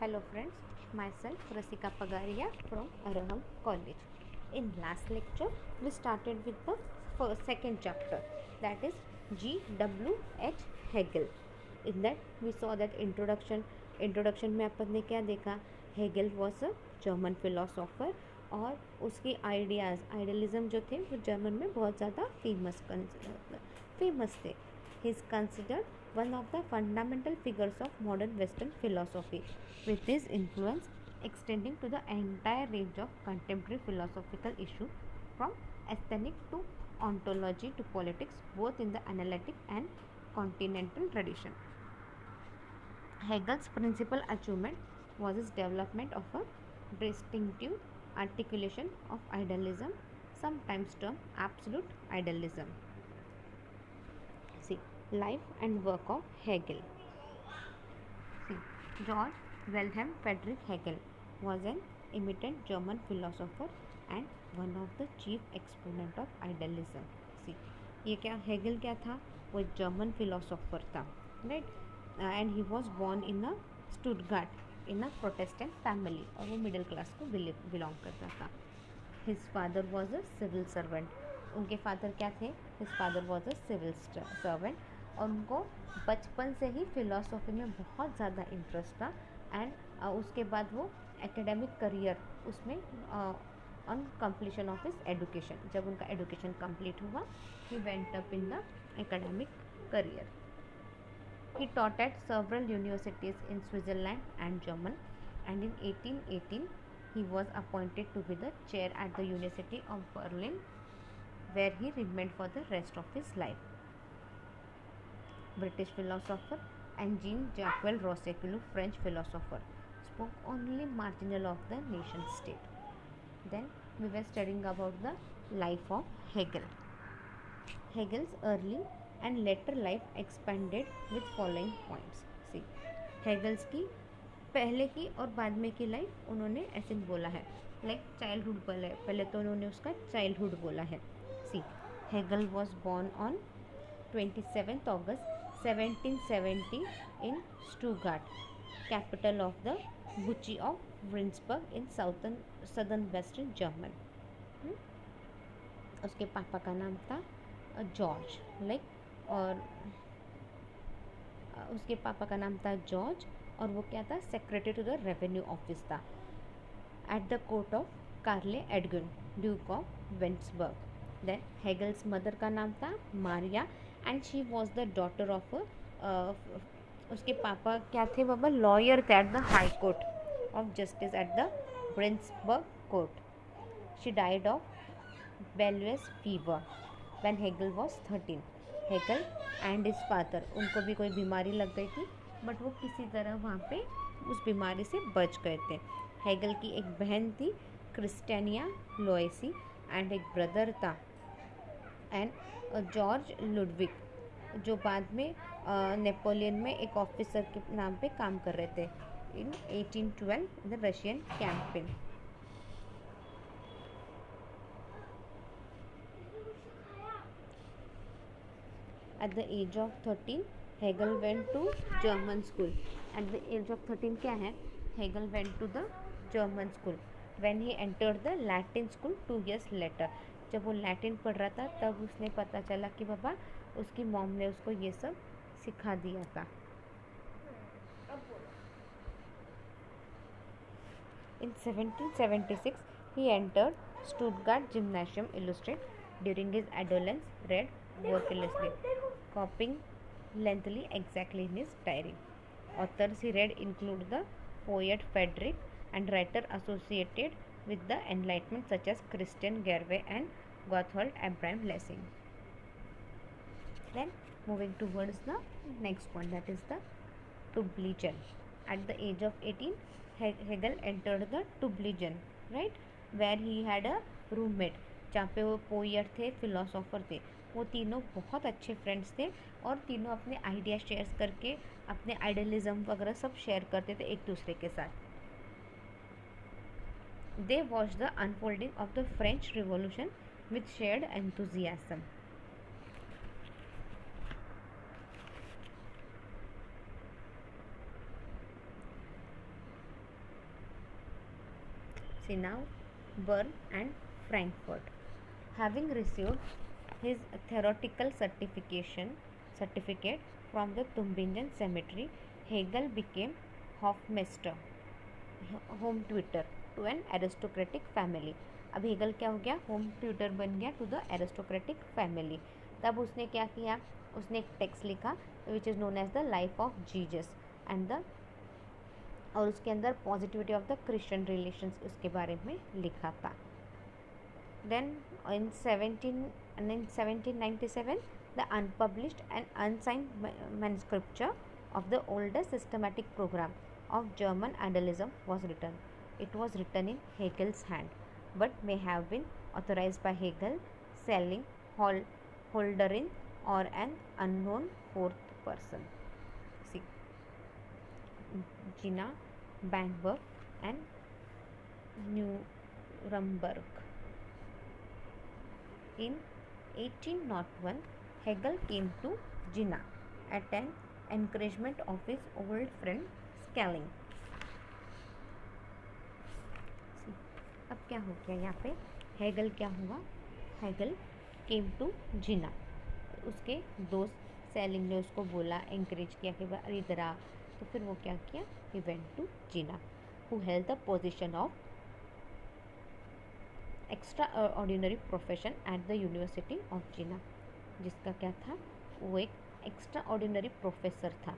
Hello friends, myself Rasika Pagaria from Araham College. In last lecture, we started with the second chapter, that is G.W.H. Hegel. In that we saw that introduction में अपन ने क्या देखा, Hegel was a German philosopher और उसकी idealism जो थे वो German में बहुत ज़्यादा फेमस थे. He is considered one of the fundamental figures of modern Western philosophy, with his influence extending to the entire range of contemporary philosophical issues, from aesthetic to ontology to politics, both in the analytic and continental tradition. Hegel's principal achievement was his development of a distinctive articulation of idealism, sometimes termed absolute idealism. See, life and work of Hegel. See, Georg Wilhelm Friedrich Hegel was an eminent German philosopher and one of the chief exponent of idealism. See, ये क्या Hegel क्या था, वो एक German philosopher था, right. And he was born in a Stuttgart in a Protestant family, और वो middle class को बिलोंग करता था. His father was a civil servant. उनके फादर क्या थे? His father was a civil servant, और उनको बचपन से ही फिलॉसफी में बहुत ज़्यादा इंटरेस्ट था. एंड उसके बाद वो एकेडमिक करियर उसमें on completion of his education, जब उनका एजुकेशन कंप्लीट हुआ, he went up in the academic career. He taught at several universities in Switzerland and Germany, and in 1818 he was appointed to be the chair at the University of Berlin, where he remained for the rest of his life. British philosopher and Jean-Jacques Rousseau, French philosopher, spoke only marginal of the nation state. Then we were studying about the life of Hegel. Hegel's early and later life expanded with following points. See, Hegel's की पहले की और बाद में की life उन्होंने ऐसे बोला है, लाइक चाइल्डहुड पहले तो उन्होंने उसका चाइल्डहुड बोला है. See, Hegel was born on 27 August 1770 in Stuttgart, capital of the duchy of Württemberg in southern western German. उसके पापा का नाम था जॉर्ज, लाइक, और उसके पापा का नाम था जॉर्ज, और वो क्या था? Secretary to the revenue office था at the court of Karl एडगन, duke of Württemberg. Then Hegel's mother का नाम था Maria, and she was the daughter of उसके पापा क्या थे बाबा? लॉयर थे at the high court of justice at the Württemberg court. She died of bilious fever when Hegel was 13. Hegel and his father, उनको भी कोई बीमारी लग गई थी, बट वो किसी तरह वहाँ पे उस बीमारी से बच गए थे. हेगल की एक बहन थी क्रिस्टेनिया लोएसी, एंड एक ब्रदर था एंड जॉर्ज लुडविग, जो बाद में नेपोलियन में एक ऑफिसर के नाम पे काम कर रहे थे इन 1812 in the Russian campaign. At the age of 13, Hegel went to German school. At the age of 13 क्या है? Hegel went to the German school. When he entered the Latin school 2 years later. जब वो Latin पढ़ रहा था तब उसने पता चला कि बाबा उसकी मॉम ने उसको ये सब सिखा दिया था. In 1776, he entered Stuttgart Gymnasium Illustrated. During his adolescence, read worklessly, copying lengthily exactly in his diary. Authors he read include the poet Friedrich and writer associated with the Enlightenment such as Christian Gervais and Gotthold Abraham Lessing. Then moving towards the next point, that is the Tübingen. At the age of 18, Hegel entered the Tübingen, right, where he had a roommate, जहाँ पे वो poet थे, philosopher थे. वो तीनों बहुत अच्छे friends थे और तीनों अपने आइडिया शेयर करके अपने आइडियलिज्म वगैरह सब शेयर करते थे एक दूसरे के साथ. They watch the unfolding of the French revolution with shared enthusiasm. Sinnau, Bern and Frankfurt. Having received his theoretical certificate from the Tübingen Cemetery, Hegel became Hofmeister, home tutor to an aristocratic family. अब Hegel क्या हो गया, home tutor बन गया to the aristocratic family. तब उसने क्या किया, उसने एक टेक्स्ट लिखा which is known as the life of Jesus and the, और उसके अंदर positivity of the Christian relations उसके बारे में लिखा था. Then in 1797 the unpublished and unsigned manuscript of the oldest systematic program of German idealism was written. It was written in Hegel's hand, but may have been authorized by Hegel, selling Holderlin or an unknown fourth person. See, Gina, Bamberg and Nuremberg. In 1801, Hegel came to Jena at an encouragement of his old friend Schelling. अब क्या हो गया यहाँ पे, Hegel क्या हुआ, Hegel came to जीना. उसके दोस्त सेलिंग ने उसको बोला, एंकरेज किया कि वह इधर आ. तो फिर वो क्या किया, he went to Jena, who held the position of extraordinary profession at the university of Jena. जिसका क्या था, वो एक एक्स्ट्रा ऑर्डिनरी प्रोफेसर था.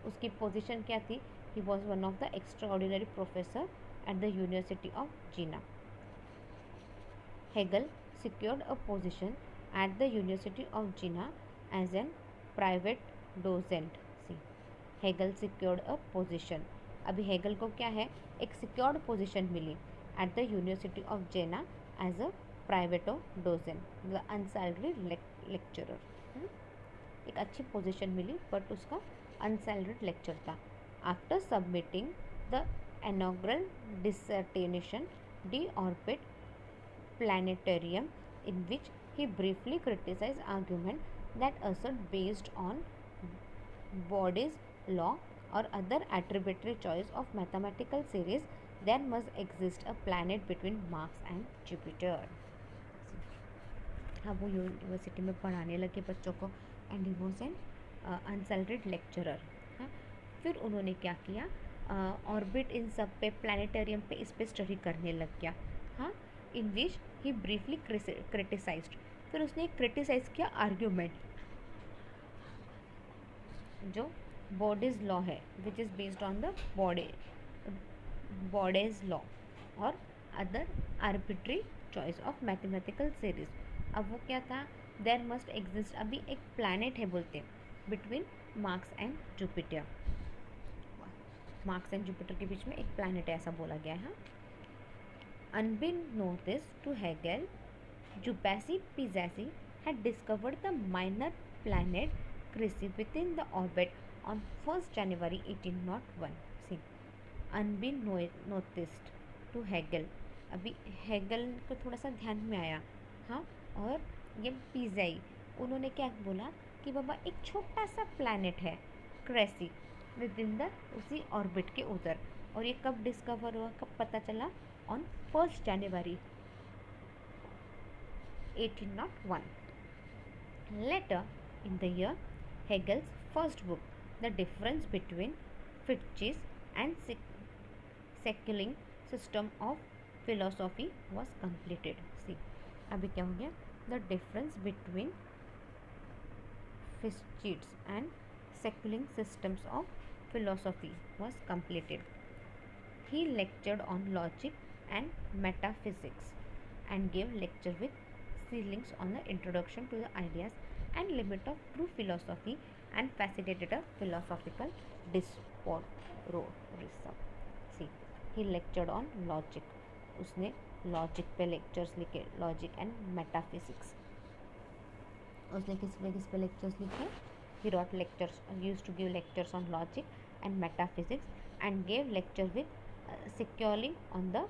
उसकी पोजीशन क्या थी, he was one of the extraordinary professor at the university of Jena. Hegel secured a position at the University of Jena as a private docent. See, Hegel secured a position. अभी Hegel को क्या है, एक secured position मिली at the university of Jena as a private docent, मतलब unsalaried lecturer. एक अच्छी position मिली बट उसका अनसैलरीड लेक्चर था. After submitting the inaugural dissertation De Orbitis Planetarum in which he briefly criticized argument that assert based on Bode's law or other arbitrary choice of mathematical series there must exist a planet between Mars and Jupiter. अब वो university में पढ़ाने लगे बच्चों को and he was an unsalaried lecturer. फिर उन्होंने क्या किया, ऑर्बिट इन सब पे, प्लानिटेरियम पे, इस पे स्टडी करने लग गया. हाँ, इन विच ही ब्रीफली क्रिटिसाइज्ड. फिर उसने क्रिटिसाइज किया आर्ग्यूमेंट जो बॉडीज लॉ है which is based on the Bode's law और other arbitrary choice of mathematical series. अब वो क्या था, देयर मस्ट एग्जिस्ट, अभी एक प्लैनेट है बोलते between Mars and Jupiter. Mars and Jupiter के बीच में एक प्लैनेट है, ऐसा बोला गया है. Unbeknownst to Hegel, Jupasi Piazzi had discovered the minor planet Chryse within the orbit on 1st January 1801. See, unbeknownst to Hegel. अभी हेगल को थोड़ा सा ध्यान में आया. हाँ, और ये पिज़ाई, उन्होंने क्या बोला कि बाबा एक छोटा सा प्लैनेट है क्रेसी विद इन द उसी ऑर्बिट के उधर. और ये कब डिस्कवर हुआ, कब पता चला, on 1st January 1801. Later in the year, Hegel's first book, The Difference Between Fichte's and Secular System of Philosophy, was completed. See, अभी क्या हो गया, The Difference Between Fichte's and Secular Systems of Philosophy was completed. He lectured on logic and metaphysics and gave lecture with ceilings on the introduction to the ideas and limit of true philosophy and facilitated a philosophical discourse. See, he lectured on logic. उसने logic पे lectures लिखे, logic and metaphysics. उसने किस पे lectures लिखे, he wrote lectures, used to give lectures on logic and metaphysics and gave lecture with securing on the,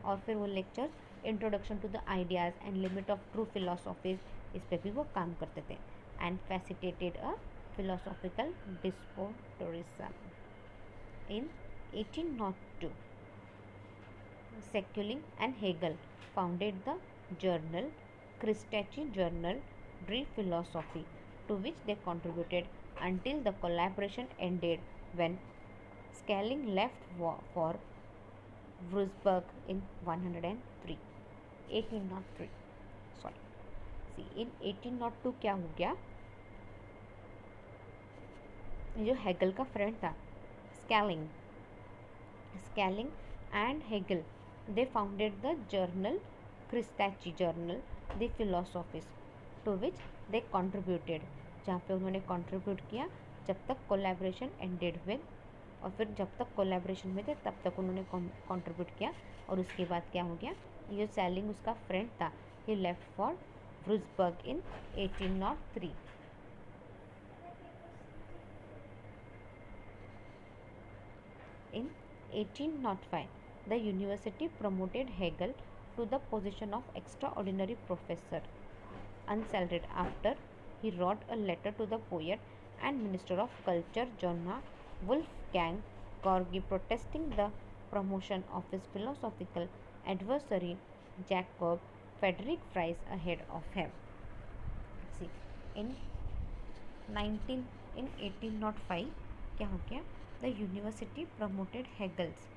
और फिर वो lecture introduction to the ideas and limit of true philosophies, इस पे भी वो काम करते थे. And facilitated a philosophical discourse in 1802. Seculing and Hegel founded the journal Christaci Journal de Philosophy, to which they contributed until the collaboration ended when Schelling left for Würzburg in 103 1803 sorry see in 1802 क्या हो गया, जो Hegel का friend था Schelling and Hegel, they founded the journal Kritisches Journal der Philosophie, to which they contributed, जहाँ पे उन्होंने contribute किया जब तक कोलैबोरेशन एंडेड विद, और फिर जब तक कोलैबोरेशन में थे तब तक उन्होंने कंट्रीब्यूट किया। और उसके बाद क्या हो गया, ये सेलिंग उसका फ्रेंड था, ही left for Würzburg in 1803। In 1805, the university promoted Hegel to the position of extraordinary professor, unsalaried, after he wrote a letter to the poet and minister of culture Johann Wolfgang Georgi protesting the promotion of his philosophical adversary Jacob Friedrich Fries ahead of him. See, in 1805 क्या हो गया, the university promoted हेगल्स।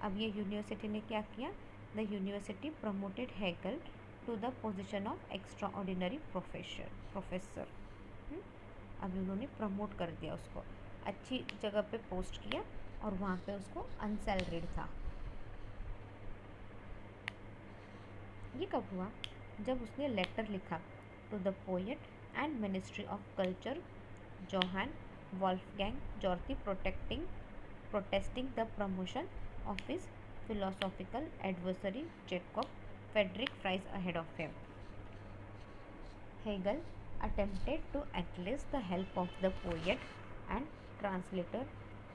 अब ये university ने क्या किया, the university promoted Hegel to the position of extraordinary professor. अब उन्होंने प्रमोट कर दिया उसको, अच्छी जगह पे पोस्ट किया, और वहाँ पे उसको अनसैलरीड था। ये कब हुआ, जब उसने लेटर लिखा to the poet and ministry of culture Johann Wolfgang जॉर्गी protesting the promotion of his philosophical adversary Jacob Friedrich Fries ahead of him. Hegel attempted to enlist the help of the poet and translator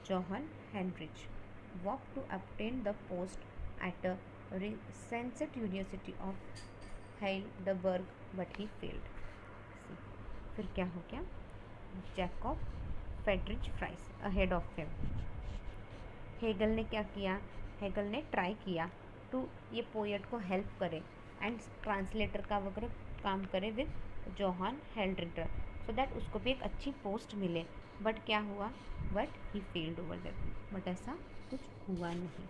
Johann Heinrich Vogt to obtain the post at a recensed University of Heidelberg, but he failed. फिर क्या हो गया, Jacob Friedrich Fries ahead of him. Hegel ने क्या किया, Hegel ने try किया to ये पोएट को हेल्प करे एंड ट्रांसलेटर का वगैरह काम करे with Johann Heldritter, so that उसको भी एक अच्छी पोस्ट मिले, बट क्या हुआ, but he failed over that, but ऐसा कुछ हुआ नहीं।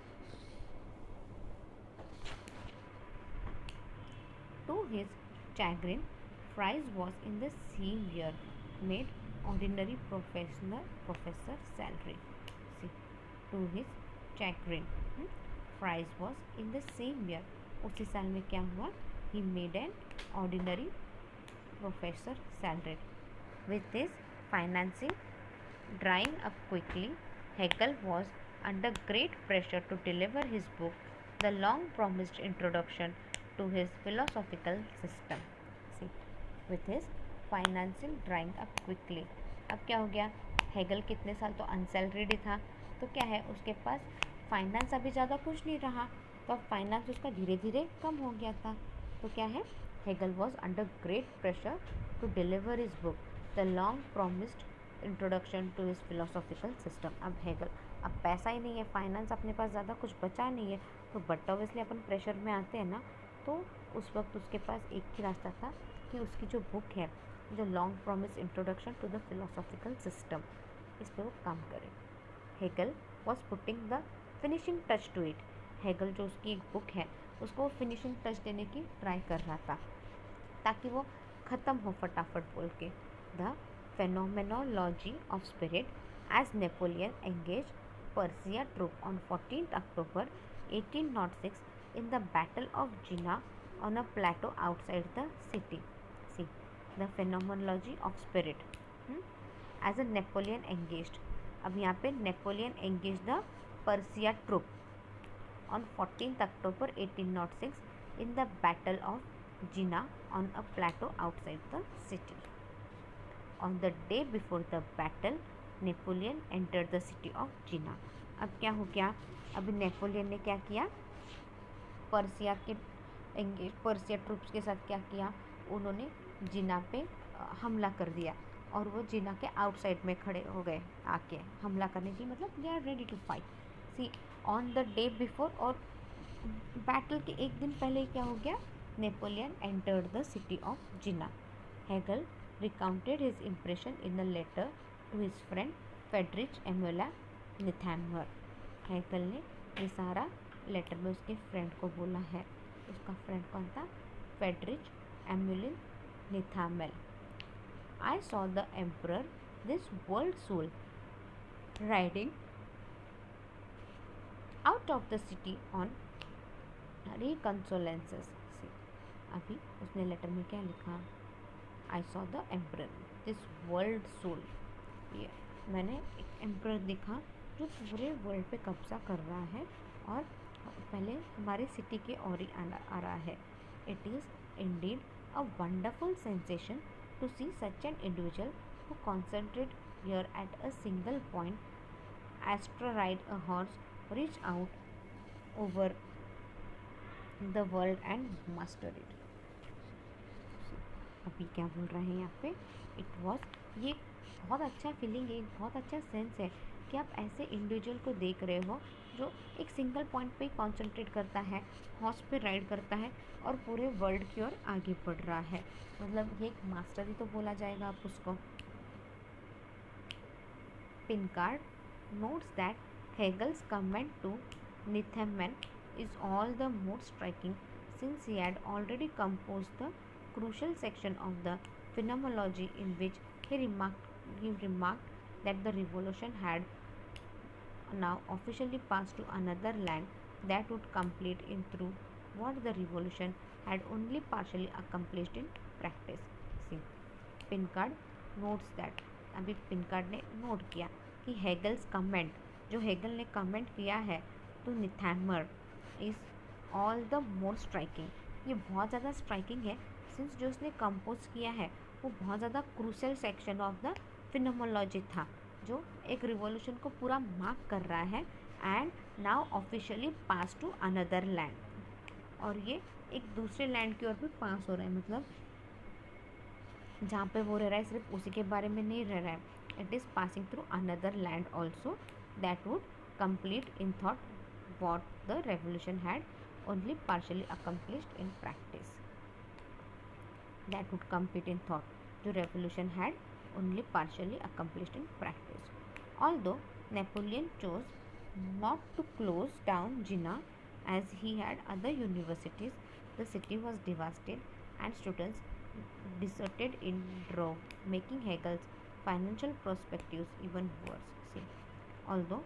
To his chagrin, Fries was in the same year made ordinary professor salary. See, to his chagrin, Fries was in the same year, उसी साल में क्या हुआ, he made an ordinary professor salary. With his financing drying up quickly, Hegel was under great pressure to deliver his book, the long promised introduction to his philosophical system. See, with his financing drying up quickly, अब क्या हो गया, Hegel कितने साल तो अनसैलरीड था, तो क्या है उसके पास फाइनेंस अभी ज़्यादा कुछ नहीं रहा, तो अब फाइनेंस उसका धीरे धीरे कम हो गया था, तो क्या है, Hegel was under great pressure to deliver his book the long promised introduction to his philosophical system. अब हेगल, अब पैसा ही नहीं है, फाइनेंस अपने पास ज़्यादा कुछ बचा नहीं है, तो बट ऑब्वियसली अपन प्रेशर में आते हैं ना, तो उस वक्त उसके पास एक ही रास्ता था कि उसकी जो बुक है, जो long promise introduction to the philosophical system, इस पर वो काम करे। Hegel was putting the finishing touch to it, Hegel जो उसकी एक बुक है उसको फिनिशिंग टच देने की ट्राई कर रहा था ताकि वो ख़त्म हो फटाफट बोल के। The phenomenology of spirit as Napoleon engage Persia troop on 14 October 1806 in the Battle of Jena on a plateau outside the city. See, the phenomenology of spirit as a Napoleon engaged. अब यहाँ पे Napoleon engaged the Persia troop on 14th October 1806 in the Battle of Jena on a plateau outside the city. On the day before the battle, Napoleon entered the city of Jena. अब क्या हो गया, अभी Napoleon ने क्या किया, Persia troops के साथ क्या किया, उन्होंने जिना पे हमला कर दिया, और वो जिना के आउटसाइड में खड़े हो गए आके हमला करने की, मतलब they are ready to fight. See, on the day before, और बैटल के एक दिन पहले क्या हो गया, Napoleon entered the city of Jena. Hegel recounted his impression in a letter to his friend Friedrich Emil Niethammer. Hegel ने ये सारा लेटर में उसके फ्रेंड को बोला है. उसका फ्रेंड कौन था? Friedrich एम्युलिन निथामेल. I saw the emperor, this world soul, riding out of the city on reconsolences. अभी उसने लेटर में क्या लिखा? I saw the emperor, this world soul. ये मैंने एक एम्परर देखा जो पूरे वर्ल्ड पे कब्जा कर रहा है और पहले हमारे सिटी के और ही आ रहा है. It is indeed a wonderful sensation to see such an individual who concentrate here at a single point, astride a horse, reach out over the world and master it. अभी क्या बोल रहे हैं यहाँ पे? इट वॉज, ये बहुत अच्छा फीलिंग है, बहुत अच्छा सेंस है कि आप ऐसे इंडिविजुअल को देख रहे हो जो एक सिंगल पॉइंट पे ही कॉन्सेंट्रेट करता है, हॉर्स पे राइड करता है और पूरे वर्ल्ड की ओर आगे बढ़ रहा है. मतलब ये एक मास्टर ही तो बोला जाएगा आप उसको. पिनकार्ड notes that Hegel's comment to Niethammer is all the more striking since he had already composed the crucial section of the phenomenology in which he remarked that the revolution had now officially passed to another land that would complete in through what the revolution had only partially accomplished in practice. See, Pincard notes that, अभी पिनकार्ड ने note किया कि Hegel's comment, जो Hegel ने comment किया है to Niethammer, is all the more striking. ये बहुत ज़्यादा स्ट्राइकिंग है सिंस जो उसने कंपोज किया है वो बहुत ज़्यादा क्रूशियल सेक्शन ऑफ द फिनोमोलॉजी था जो एक रिवॉल्यूशन को पूरा मार्क कर रहा है and now officially pass to another land. और ये एक दूसरे लैंड की ओर भी पास हो रहा है, मतलब जहाँ पे वो रह रहा है सिर्फ उसी के बारे में नहीं रह रहा है. It is passing through another land also that would complete in thought what the revolution had only partially accomplished in practice. That would complete in thought, जो revolution had only partially accomplished in practice. Although Napoleon chose not to close down Jinnah as he had other universities, the city was devastated and students deserted in droves, making Hegel's financial perspectives even worse. See, although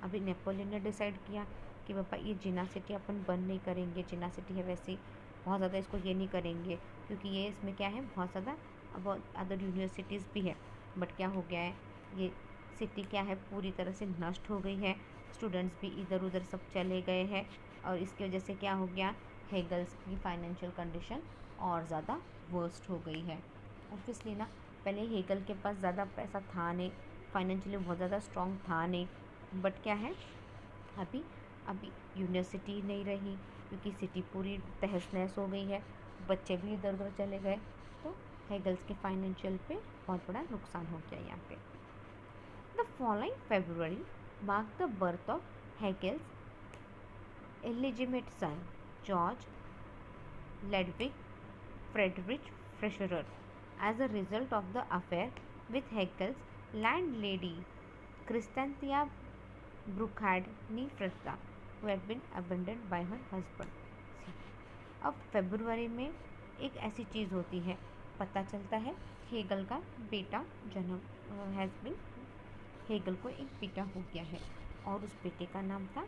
अभी Napoleon ने decide किया कि पापा ये जिना city अपन बंद नहीं करेंगे, जिना city है वैसे बहुत ज़्यादा इसको ये नहीं करेंगे क्योंकि ये इसमें क्या है बहुत ज़्यादा अब अदर यूनिवर्सिटीज़ भी है. बट क्या हो गया है, ये सिटी क्या है पूरी तरह से नष्ट हो गई है, स्टूडेंट्स भी इधर उधर सब चले गए हैं और इसकी वजह से क्या हो गया, हेगल्स की फाइनेंशियल कंडीशन और ज़्यादा वर्स्ट हो गई है. ऑब्वियसली ना, पहले हेगल के पास ज़्यादा पैसा था नहीं, फाइनेंशियली बहुत ज़्यादा स्ट्रॉन्ग था नहीं, बट क्या है अभी यूनिवर्सिटी नहीं रही क्योंकि सिटी पूरी तहस नहस हो गई है, बच्चे भी इधर उधर चले गए, तो हेगल्स के फाइनेंशियल पे बहुत बड़ा नुकसान हो गया यहाँ पे. The following February mark the birth of Hegel's illegitimate son Georg Ludwig Friedrich Fischer as a result of the affair with Hegel's landlady Christantia Bruchard-Niefreda, who had been abandoned by her husband. अब फरवरी में एक ऐसी चीज़ होती है, पता चलता है Hegel का बेटा जन्म हेगल को एक बेटा हो गया है और उस बेटे का नाम था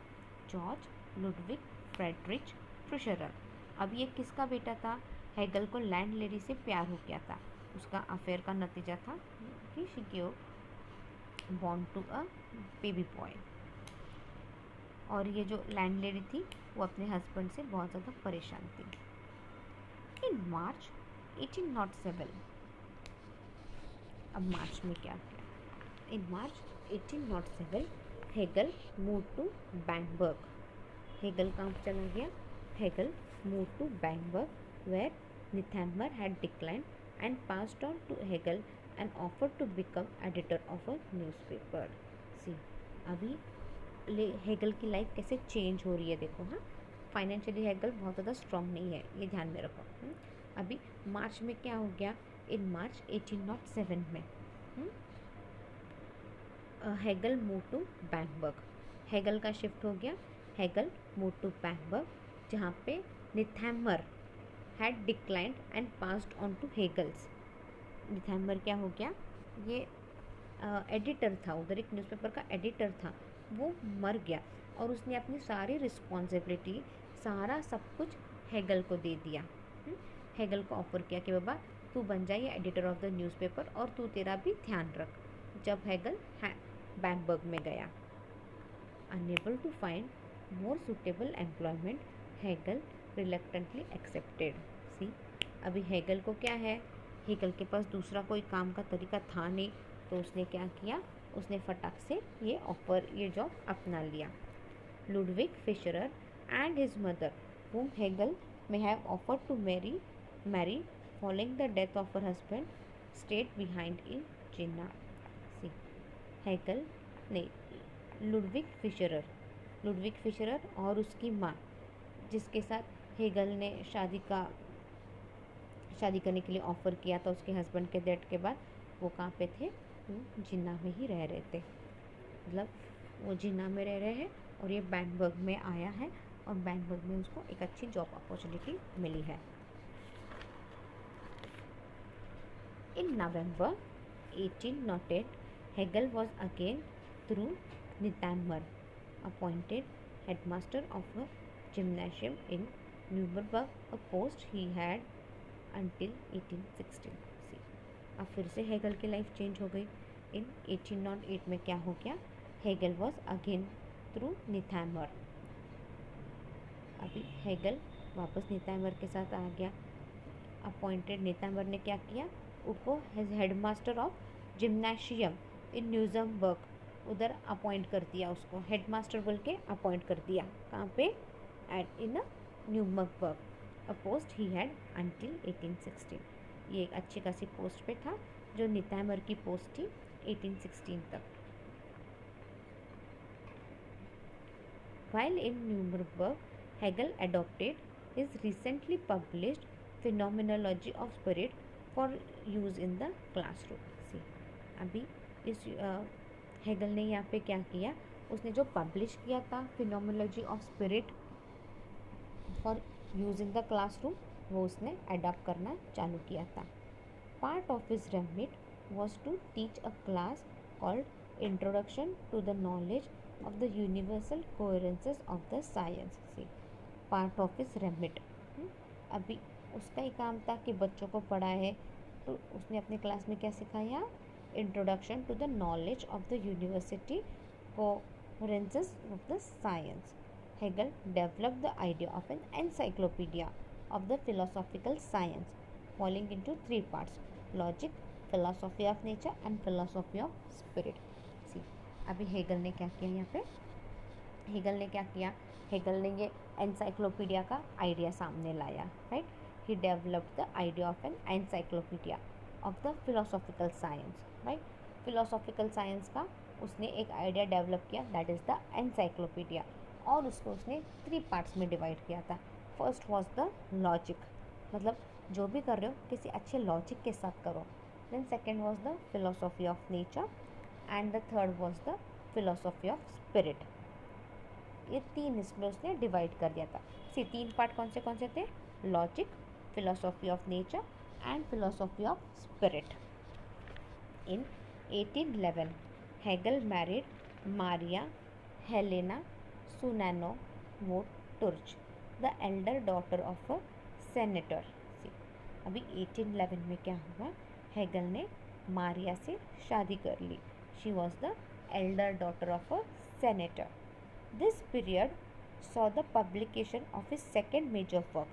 जॉर्ज लुडविग फ्रेडरिच फ्रिशरर. अब ये किसका बेटा था? हेगल को लैंडलेडी से प्यार हो गया था, उसका अफेयर का नतीजा था कि she give born to a baby boy. और ये जो लैंडलेडी थी वो अपने हस्बैंड से बहुत ज़्यादा परेशान थी. इन मार्च 1807, अब मार्च में क्या किया? In March 1807 Hegel move to Bamberg. Hegel कहाँ चला गया? Hegel move to Bamberg where Niethammer had declined and passed on to Hegel and offered to become editor of a newspaper. See, अभी हेगल की life कैसे change हो रही है देखो। हाँ, फाइनेंशियली हेगल बहुत ज़्यादा स्ट्रॉन्ग नहीं है, ये ध्यान में रखो। अभी मार्च में क्या हो गया, इन मार्च 1807 में Hegel move to Bamberg. Hegel का शिफ्ट हो गया, हेगल मूव टू बैंकबर्ग, जहाँ पे Niethammer had declined and passed on to Hegel's. Niethammer क्या हो गया, ये एडिटर था उधर, एक न्यूज़पेपर का एडिटर था, वो मर गया और उसने अपनी सारी रिस्पॉन्सिबिलिटी, सारा सब कुछ हेगल को दे दिया। हेगल को ऑफर किया कि बाबा तू बन जाए एडिटर ऑफ द न्यूज़पेपर और तू तेरा भी ध्यान रख। जब हेगल बैंकबर्ग में गया, unable to find more suitable employment, Hegel reluctantly accepted. See, अभी हेगल को क्या है, हेगल के पास दूसरा कोई काम का तरीका था नहीं, तो उसने क्या किया, उसने फटाक से ये जॉब अपना लिया। Ludwig Fischer and his mother whom Hegel may have offered to marry following the death of her husband stayed behind in Jena. See, Hegel नहीं, लुडविग फिशरर और उसकी माँ, जिसके साथ हेगल ने शादी करने के लिए ऑफ़र किया था उसके हस्बैंड के डेथ के बाद, वो कहाँ पे थे, जिन्ना में ही रह रहे थे। मतलब वो जिन्ना में रह रहे हैं और ये बैंकबर्ग में आया है और बैंकबर्ग में उसको एक अच्छी जॉब अपॉर्चुनिटी मिली है। In November 1808, Hegel was again through Niethammer appointed headmaster of a gymnasium in Nuremberg, a post he had until 1816। अब फिर से हेगल की लाइफ चेंज हो गई। इन 1808 में क्या हो गया, हेगल वॉज अगेन थ्रू निथैमर। अभी हेगल वापस निथैमर के साथ आ गया। अपॉइंटेड, निथैमर ने क्या किया, उसको हेडमास्टर ऑफ जिम्नाशियम इन न्यूजमबर्ग उधर अपॉइंट कर दिया, उसको हेडमास्टर बोल के अपॉइंट कर दिया। कहाँ पे, at in Nuremberg, a post he had until 1816। ये एक अच्छी खासी पोस्ट पे था, जो निथैमर की पोस्ट थी 1816 तक। While in Nuremberg, Hegel adopted his recently published Phenomenology of Spirit for use in the classroom। See, अभी इस हेगल ने यहाँ पे क्या किया, उसने जो पब्लिश किया था phenomenology of spirit for use in the classroom, वो उसने अडॉप्ट करना चालू किया था। Part of his remit was to teach a class called introduction to the knowledge of the universal coherences of the science। से part of his remit, अभी उसका ही काम था कि बच्चों को पढ़ाए, तो उसने अपने क्लास में क्या सिखाया, introduction to the knowledge of the university coherences of the science. Hegel developed the idea of an encyclopedia of the philosophical science falling into 3 parts, logic, philosophy of nature and philosophy of spirit. अभी Hegel ने क्या किया, यहाँ पे Hegel ने क्या किया, Hegel ने ये एनसाइक्लोपीडिया का आइडिया सामने लाया, right. He developed the idea of an encyclopedia of the philosophical science, right. Philosophical science का उसने एक आइडिया डेवलप किया, दैट इज़ द एनसाइक्लोपीडिया, और उसको उसने 3 पार्ट्स में डिवाइड किया था। फर्स्ट वॉज द लॉजिक, मतलब जो भी कर रहे हो किसी अच्छे लॉजिक के साथ करो। Then second was the philosophy of nature and the third was the philosophy of spirit. ये 3 इसमें उसने डिवाइड कर दिया था। 3 पार्ट कौन से थे, logic, philosophy of nature and philosophy of spirit. In 1811 Hegel married Maria Helena Susanna वोटुर्च, the elder daughter of a senator. अभी 1811 में क्या हुआ, हेगल ने मारिया से शादी कर ली। She was the elder daughter of a senator. This period saw the publication of his second major work।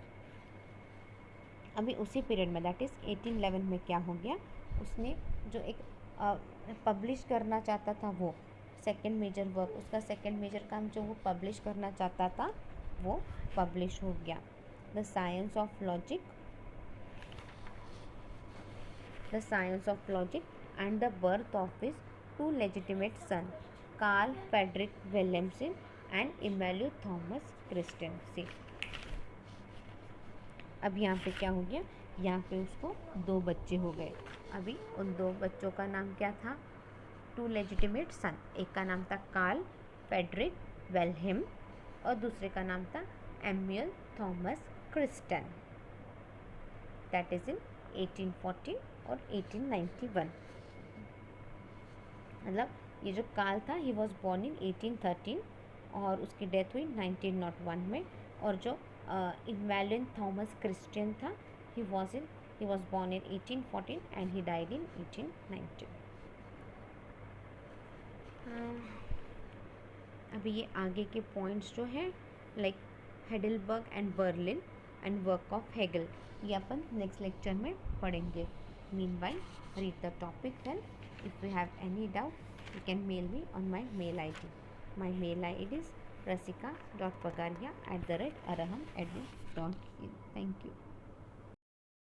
अभी उसी पीरियड में, दैट इज़ 1811 में क्या हो गया, उसने जो एक पब्लिश करना चाहता था वो सेकेंड मेजर वर्क, उसका सेकेंड मेजर काम जो वो पब्लिश करना चाहता था वो पब्लिश हो गया। The science of logic and the birth of his 2 legitimate sons, Karl Friedrich Williamson and Immanuel Thomas Christian से। अब यहाँ पे क्या हो गया, यहाँ पे उसको 2 बच्चे हो गए। अभी उन 2 बच्चों का नाम क्या था, 2 लेजिटिमेट सन। एक का नाम था कार्ल फ्रेडरिक विल्हेम और दूसरे का नाम था Immanuel Thomas Christian. That is in 1840 और 1891। मतलब ये जो कार्ल था ही वॉज बॉर्न इन 1813 और उसकी डेथ हुई 1901 में। और जो इमैनुअल थॉमस क्रिस्टियन था ही was born in 1814 and he died in 1890। अभी ये आगे के पॉइंट्स जो है like Heidelberg and Berlin and work of Hegel, ये अपन नेक्स्ट लेक्चर में पढ़ेंगे। Meanwhile read the topic well. If you have any doubt, you can mail me on my mail ID. My mail ID is rasika.pagaria@araham.in. Thank you.